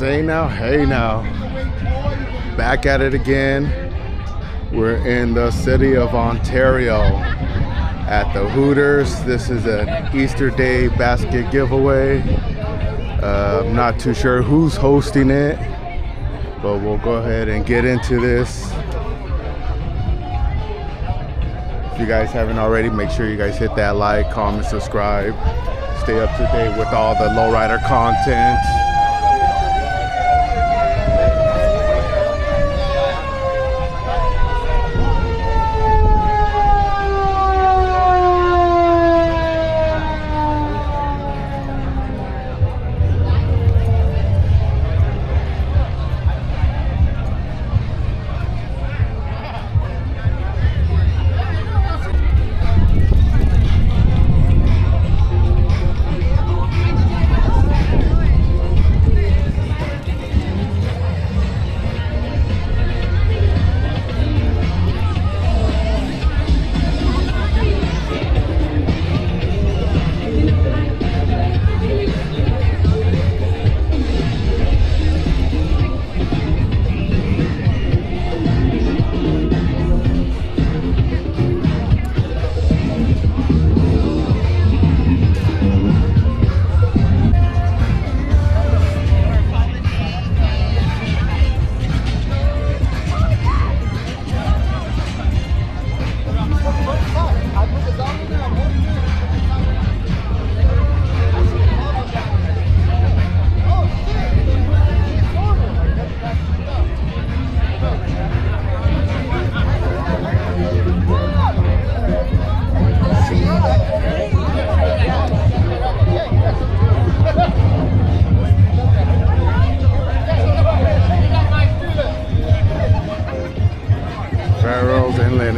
Hey now. Back at it again. We're in the city of Ontario at the Hooters. This is an Easter Day basket giveaway. I'm not too sure who's hosting it, but we'll go ahead and get into this. If you guys haven't already, make sure you guys hit that like, comment, subscribe. Stay up to date with all the Lowrider content.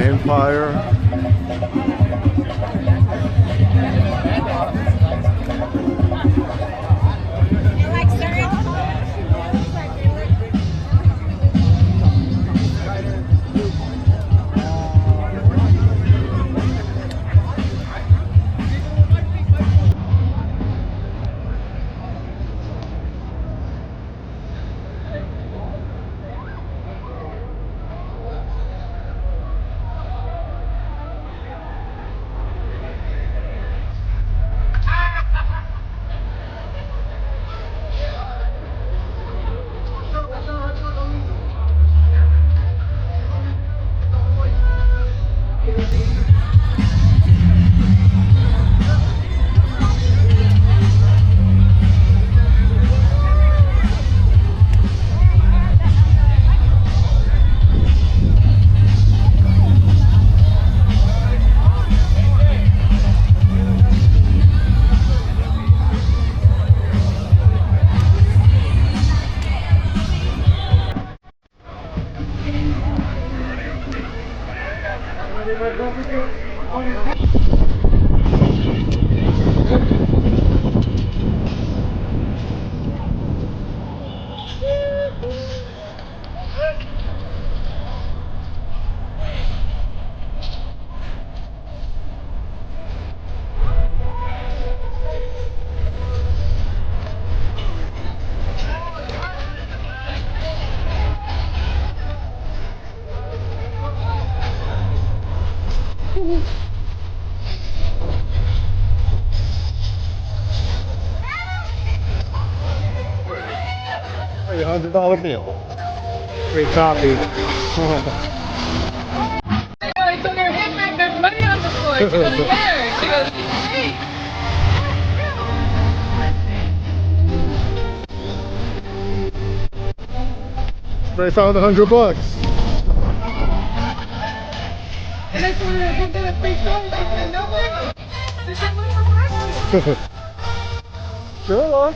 Empire. $100 bill. Free coffee. I took her hit back, there's money on the floor. She goes, where? She goes, hey. They found $100. And I told her I didn't get a free coffee. She said, no way. She said, what's for breakfast? Sure.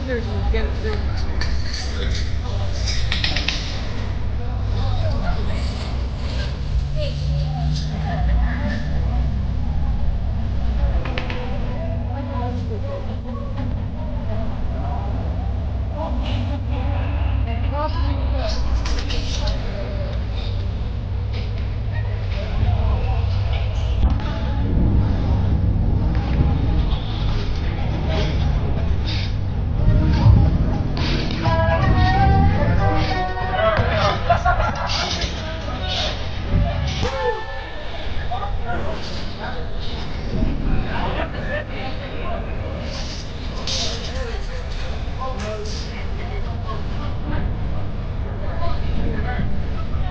Hooters will get it through.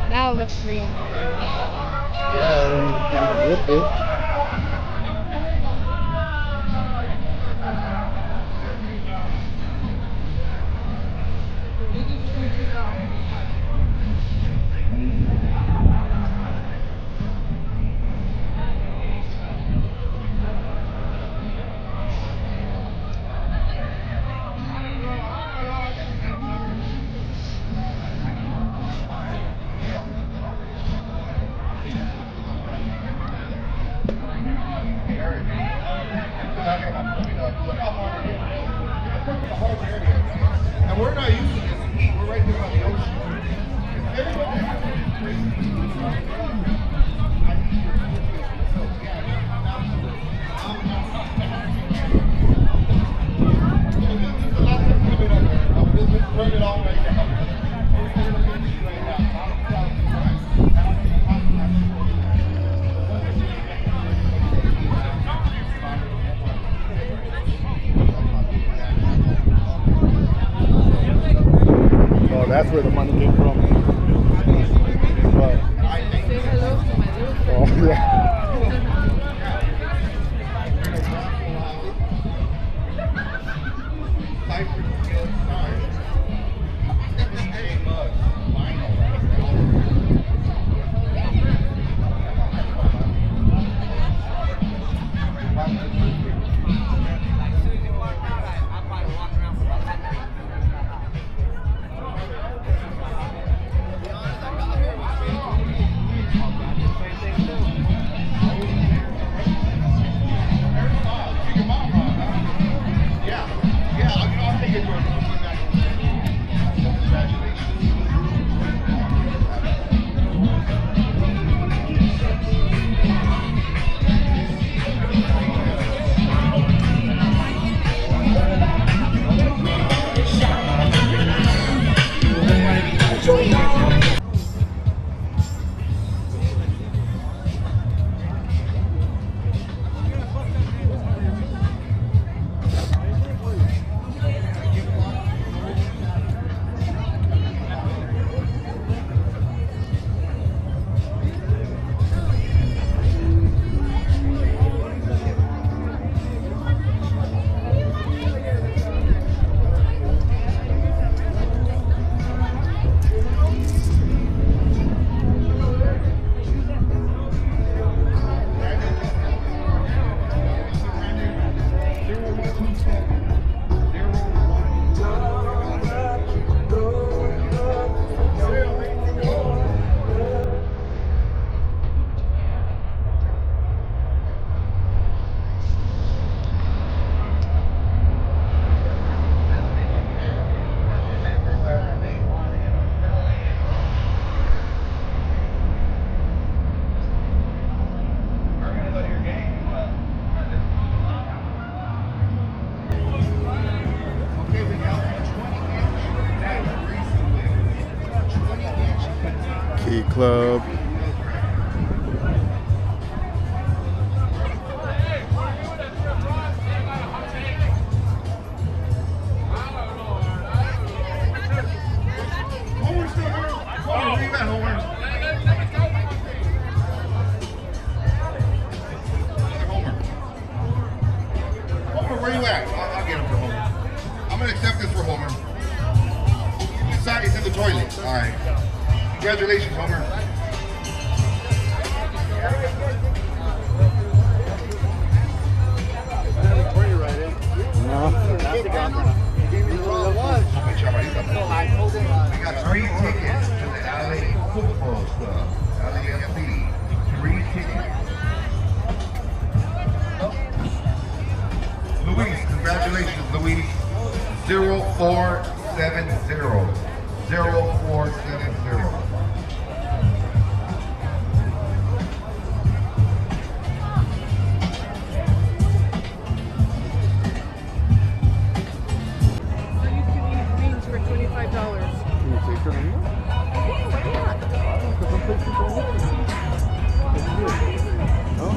Now let's see. And we're not using this heat. We're right there on the ocean. Turn it all right now. Oh, that's where the money came from. But, Say hello to my little friend. oh, yeah. Key Club. Where you at? I'll get him for Homer. I'm gonna accept this for Homer. It's in the toilet. All right. Congratulations, Homer. No. We got 3 tickets to the LA Football Club. LAFC. 3 tickets. Luis, congratulations, Luis. 0470. 0470.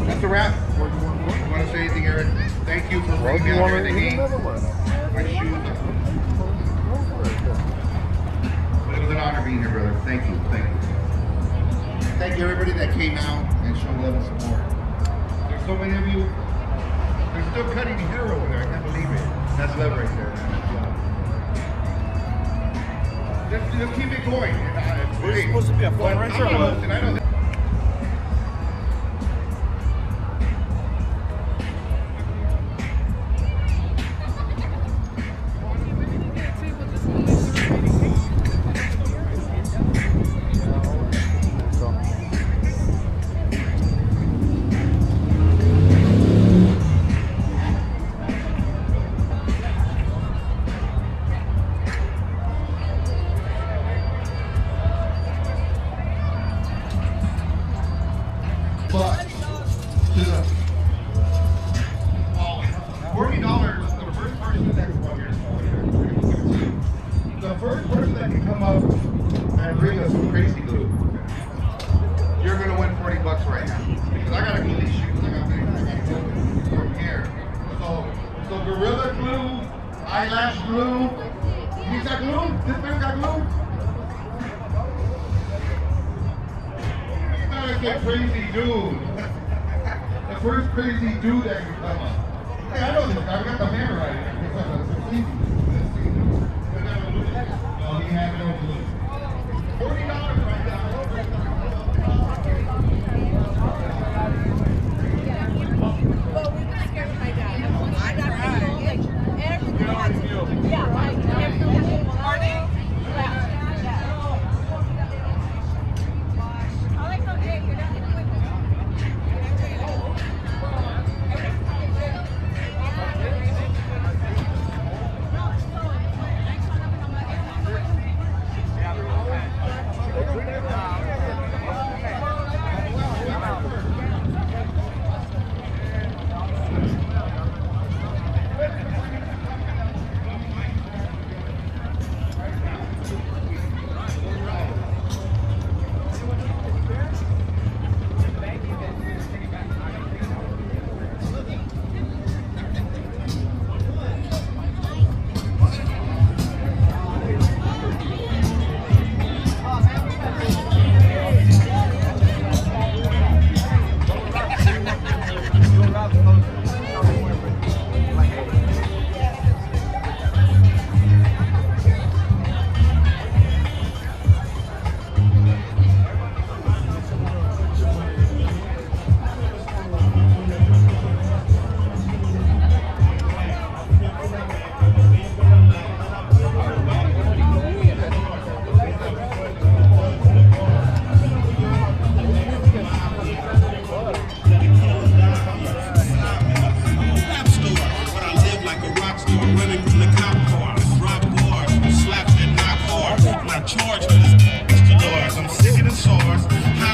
That's a wrap. You want to say anything, Eric? Thank you for bringing me out here to eat. My shoes. It was an honor being here, brother. Thank you. Thank you. Thank you, everybody that came out and showed love and support. There's so many of you. They're still cutting hair over there. I can't believe it. That's love right there, man. Just keep it going. We're supposed to be a fundraiser or what? And I know that. But to the $40, the first person that can come here, the first person that can come up and bring us some crazy glue, you're gonna win $40 right now. Because I gotta glue these shoes. I gotta glue from here. So Gorilla Glue, Eyelash Glue. He's got glue? This man got glue? It's a crazy dude. The first crazy dude that can come up. Hey, I know this guy. We got the man right here. Oh, he had no clue. $40 right now. Well, we got scared of my dad. I got right. Everything had to do. Yeah, right. Everything had to do. Morning? Charge for this, Mr. Lord. I'm sick of the SARS.